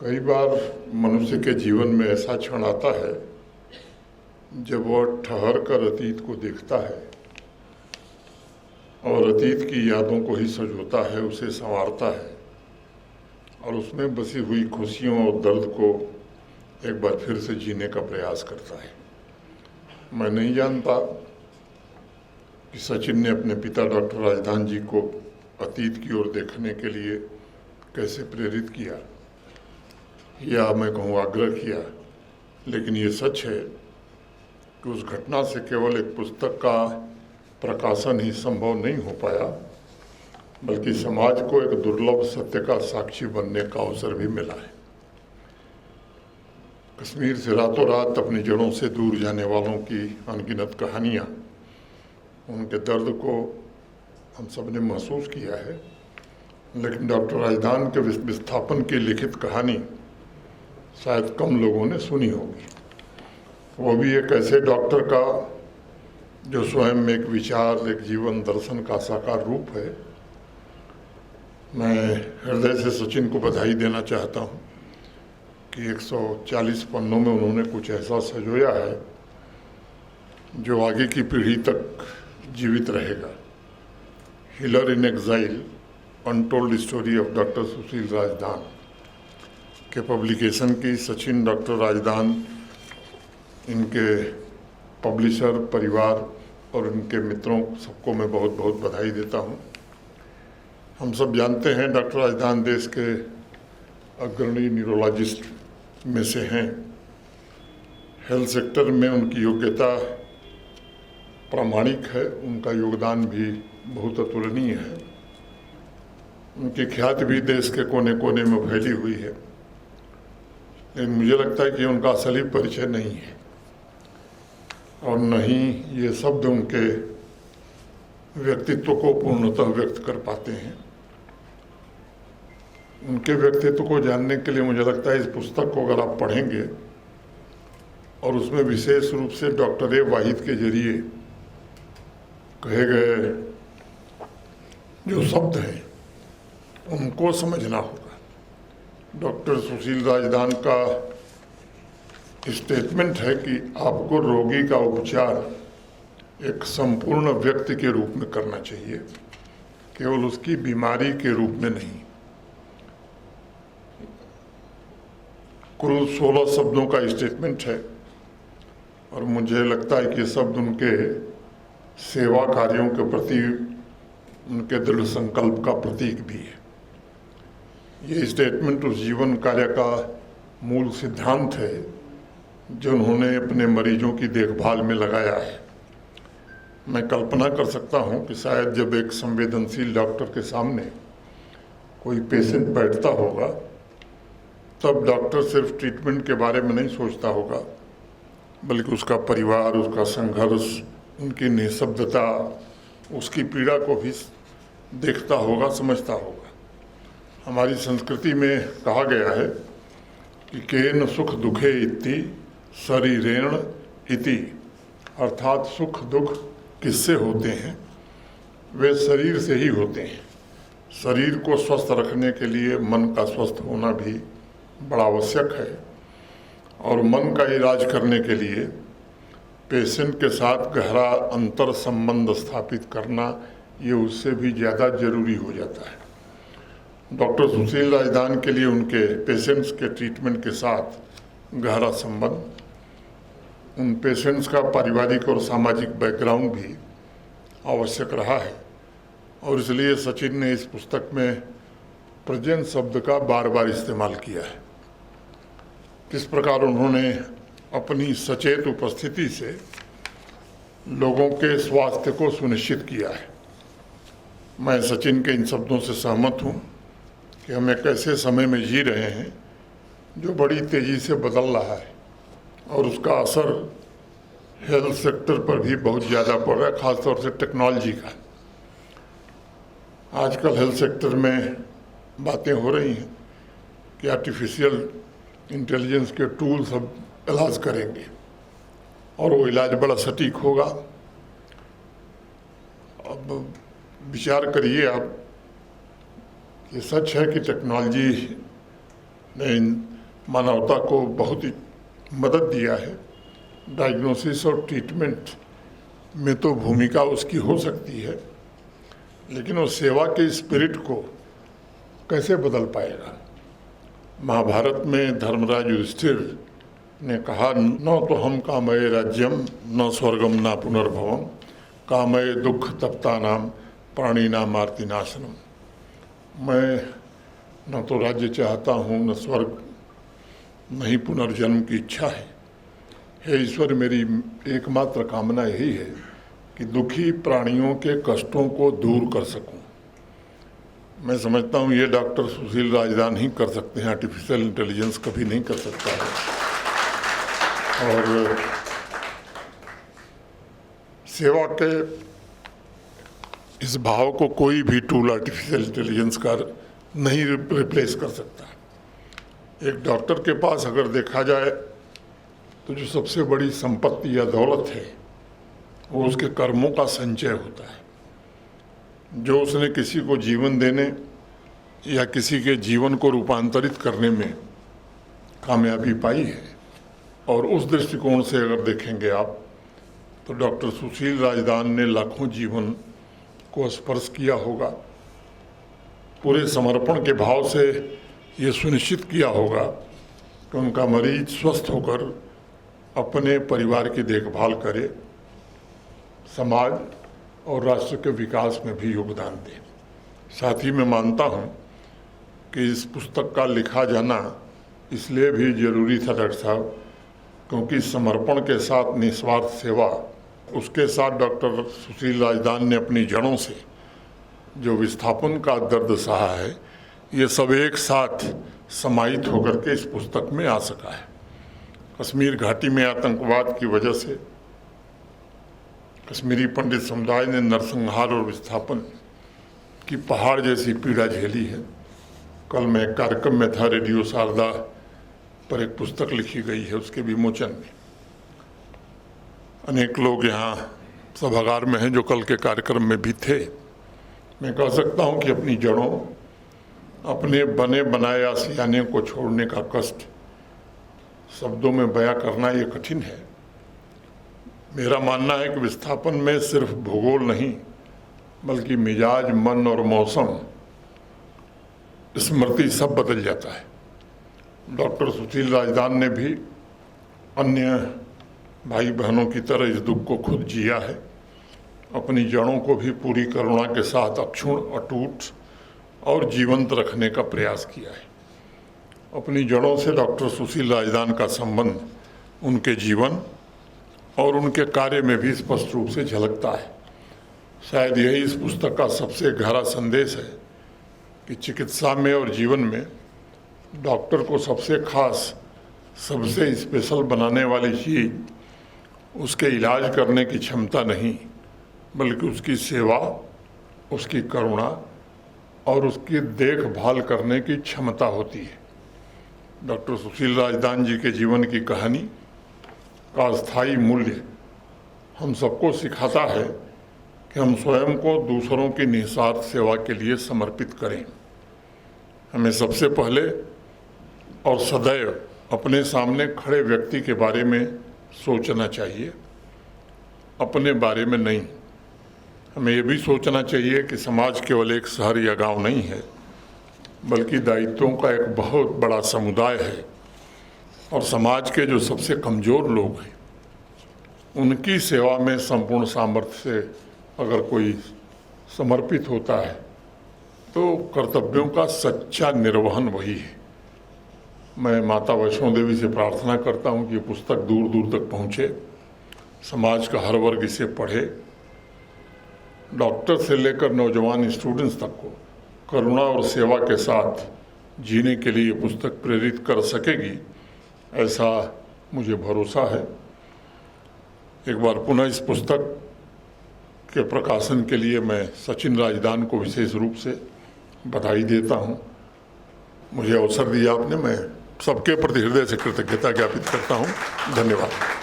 कई बार मनुष्य के जीवन में ऐसा क्षण आता है जब वह ठहर कर अतीत को देखता है और अतीत की यादों को ही सजोता है, उसे संवारता है और उसमें बसी हुई खुशियों और दर्द को एक बार फिर से जीने का प्रयास करता है। मैं नहीं जानता कि सचिन ने अपने पिता डॉक्टर राजदान जी को अतीत की ओर देखने के लिए कैसे प्रेरित किया या मैं कहूँ आग्रह किया, लेकिन ये सच है कि उस घटना से केवल एक पुस्तक का प्रकाशन ही संभव नहीं हो पाया, बल्कि समाज को एक दुर्लभ सत्य का साक्षी बनने का अवसर भी मिला है। कश्मीर से रातों रात अपनी जड़ों से दूर जाने वालों की अनगिनत कहानियाँ, उनके दर्द को हम सब ने महसूस किया है, लेकिन डॉक्टर राजदान के विस्थापन की लिखित कहानी शायद कम लोगों ने सुनी होगी। वो भी एक ऐसे डॉक्टर का जो स्वयं में एक विचार, एक जीवन दर्शन का साकार रूप है। मैं हृदय से सचिन को बधाई देना चाहता हूँ कि 140 पन्नों में उन्होंने कुछ ऐसा संजोया है जो आगे की पीढ़ी तक जीवित रहेगा। Healer in exile, untold story of doctor Sushil Rajdan के पब्लिकेशन की सचिन, डॉक्टर राजदान, इनके पब्लिशर, परिवार और इनके मित्रों सबको मैं बहुत बहुत बधाई देता हूँ। हम सब जानते हैं डॉक्टर राजदान देश के अग्रणी न्यूरोलॉजिस्ट में से हैं। हेल्थ सेक्टर में उनकी योग्यता प्रामाणिक है, उनका योगदान भी बहुत अतुलनीय है। उनकी ख्याति भी देश के कोने कोने में फैली हुई है, लेकिन मुझे लगता है कि उनका असली परिचय नहीं है और न ही ये शब्द उनके व्यक्तित्व को पूर्णतः व्यक्त कर पाते हैं। उनके व्यक्तित्व को जानने के लिए मुझे लगता है इस पुस्तक को अगर आप पढ़ेंगे और उसमें विशेष रूप से डॉक्टर ए वाहिद के जरिए कहे गए जो शब्द हैं उनको समझना होगा। डॉक्टर सुशील राजदान का स्टेटमेंट है कि आपको रोगी का उपचार एक संपूर्ण व्यक्ति के रूप में करना चाहिए, केवल उसकी बीमारी के रूप में नहीं। कुल 16 शब्दों का स्टेटमेंट है और मुझे लगता है कि ये शब्द उनके सेवा कार्यों के प्रति उनके दृढ़ संकल्प का प्रतीक भी है। ये स्टेटमेंट उस जीवन कार्य का मूल सिद्धांत है जो उन्होंने अपने मरीजों की देखभाल में लगाया है। मैं कल्पना कर सकता हूँ कि शायद जब एक संवेदनशील डॉक्टर के सामने कोई पेशेंट बैठता होगा तब डॉक्टर सिर्फ ट्रीटमेंट के बारे में नहीं सोचता होगा, बल्कि उसका परिवार, उसका संघर्ष, उनकी निःशब्दता, उसकी पीड़ा को भी देखता होगा, समझता होगा। हमारी संस्कृति में कहा गया है कि केन सुख दुखे इति शरीरेण इति, अर्थात सुख दुख किससे होते हैं, वे शरीर से ही होते हैं। शरीर को स्वस्थ रखने के लिए मन का स्वस्थ होना भी बड़ा आवश्यक है और मन का इलाज करने के लिए पेशेंट के साथ गहरा अंतर संबंध स्थापित करना ये उससे भी ज़्यादा जरूरी हो जाता है। डॉक्टर सुशील राजदान के लिए उनके पेशेंट्स के ट्रीटमेंट के साथ गहरा संबंध, उन पेशेंट्स का पारिवारिक और सामाजिक बैकग्राउंड भी आवश्यक रहा है और इसलिए सचिन ने इस पुस्तक में प्रेजेंट शब्द का बार बार इस्तेमाल किया है। किस प्रकार उन्होंने अपनी सचेत उपस्थिति से लोगों के स्वास्थ्य को सुनिश्चित किया है। मैं सचिन के इन शब्दों से सहमत हूँ कि हम एक ऐसे समय में जी रहे हैं जो बड़ी तेज़ी से बदल रहा है और उसका असर हेल्थ सेक्टर पर भी बहुत ज़्यादा पड़ रहा है, ख़ासतौर से टेक्नोलॉजी का। आजकल हेल्थ सेक्टर में बातें हो रही हैं कि आर्टिफिशियल इंटेलिजेंस के टूल्स अब इलाज करेंगे और वो इलाज बड़ा सटीक होगा। अब विचार करिए आप, ये सच है कि टेक्नोलॉजी ने मानवता को बहुत ही मदद दिया है। डायग्नोसिस और ट्रीटमेंट में तो भूमिका उसकी हो सकती है, लेकिन वो सेवा के स्पिरिट को कैसे बदल पाएगा। महाभारत में धर्मराज युधिष्ठिर ने कहा, न तो हम कामये राज्यम न स्वर्गम न पुनर्भवम कामये दुख तप्तानाम प्राणिनाम आर्तिनाशनम। मैं न तो राज्य चाहता हूँ, न स्वर्ग, न ही पुनर्जन्म की इच्छा है। हे ईश्वर, मेरी एकमात्र कामना यही है कि दुखी प्राणियों के कष्टों को दूर कर सकूं। मैं समझता हूँ ये डॉक्टर सुशील राजदान ही कर सकते हैं, आर्टिफिशियल इंटेलिजेंस कभी नहीं कर सकता है। और सेवा के इस भाव को कोई भी टूल आर्टिफिशियल इंटेलिजेंस का नहीं रिप्लेस कर सकता। एक डॉक्टर के पास अगर देखा जाए तो जो सबसे बड़ी संपत्ति या दौलत है वो उसके कर्मों का संचय होता है। जो उसने किसी को जीवन देने या किसी के जीवन को रूपांतरित करने में कामयाबी पाई है। और उस दृष्टिकोण से अगर देखेंगे आप तो डॉक्टर सुशील राजदान ने लाखों जीवन को स्पर्श किया होगा। पूरे समर्पण के भाव से ये सुनिश्चित किया होगा कि उनका मरीज स्वस्थ होकर अपने परिवार की देखभाल करे, समाज और राष्ट्र के विकास में भी योगदान दे। साथ ही मैं मानता हूँ कि इस पुस्तक का लिखा जाना इसलिए भी जरूरी था डॉक्टर साहब, क्योंकि समर्पण के साथ निस्वार्थ सेवा, उसके साथ डॉक्टर सुशील राजदान ने अपनी जड़ों से जो विस्थापन का दर्द सहा है, ये सब एक साथ समाहित होकर के इस पुस्तक में आ सका है। कश्मीर घाटी में आतंकवाद की वजह से कश्मीरी पंडित समुदाय ने नरसंहार और विस्थापन की पहाड़ जैसी पीड़ा झेली है। कल मैं एक कार्यक्रम में था, रेडियो शारदा पर एक पुस्तक लिखी गई है, उसके विमोचन में अनेक लोग यहाँ सभागार में हैं जो कल के कार्यक्रम में भी थे। मैं कह सकता हूँ कि अपनी जड़ों, अपने बने बनाए आशियाने को छोड़ने का कष्ट शब्दों में बयां करना ये कठिन है। मेरा मानना है कि विस्थापन में सिर्फ भूगोल नहीं बल्कि मिजाज, मन और मौसम, स्मृति सब बदल जाता है। डॉक्टर सुशील राजदान ने भी अन्य भाई बहनों की तरह इस दुख को खुद जिया है। अपनी जड़ों को भी पूरी करुणा के साथ अक्षुण्ण, अटूट और जीवंत रखने का प्रयास किया है। अपनी जड़ों से डॉक्टर सुशील राजदान का संबंध उनके जीवन और उनके कार्य में भी स्पष्ट रूप से झलकता है। शायद यही इस पुस्तक का सबसे गहरा संदेश है कि चिकित्सा में और जीवन में डॉक्टर को सबसे खास, सबसे स्पेशल बनाने वाली चीज़ उसके इलाज करने की क्षमता नहीं बल्कि उसकी सेवा, उसकी करुणा और उसकी देखभाल करने की क्षमता होती है। डॉक्टर सुशील राजदान जी के जीवन की कहानी का स्थायी मूल्य हम सबको सिखाता है कि हम स्वयं को दूसरों की निस्वार्थ सेवा के लिए समर्पित करें। हमें सबसे पहले और सदैव अपने सामने खड़े व्यक्ति के बारे में सोचना चाहिए, अपने बारे में नहीं। हमें ये भी सोचना चाहिए कि समाज केवल एक शहर या गांव नहीं है बल्कि दायित्वों का एक बहुत बड़ा समुदाय है। और समाज के जो सबसे कमज़ोर लोग हैं उनकी सेवा में संपूर्ण सामर्थ्य से अगर कोई समर्पित होता है तो कर्तव्यों का सच्चा निर्वहन वही है। मैं माता वैष्णो देवी से प्रार्थना करता हूँ कि ये पुस्तक दूर दूर तक पहुँचे, समाज का हर वर्ग इसे पढ़े, डॉक्टर से लेकर नौजवान स्टूडेंट्स तक को करुणा और सेवा के साथ जीने के लिए ये पुस्तक प्रेरित कर सकेगी, ऐसा मुझे भरोसा है। एक बार पुनः इस पुस्तक के प्रकाशन के लिए मैं सचिन राजदान को विशेष रूप से बधाई देता हूँ। मुझे अवसर दिया आपने, मैं सबके प्रति हृदय से कृतज्ञता ज्ञापित करता हूँ। धन्यवाद।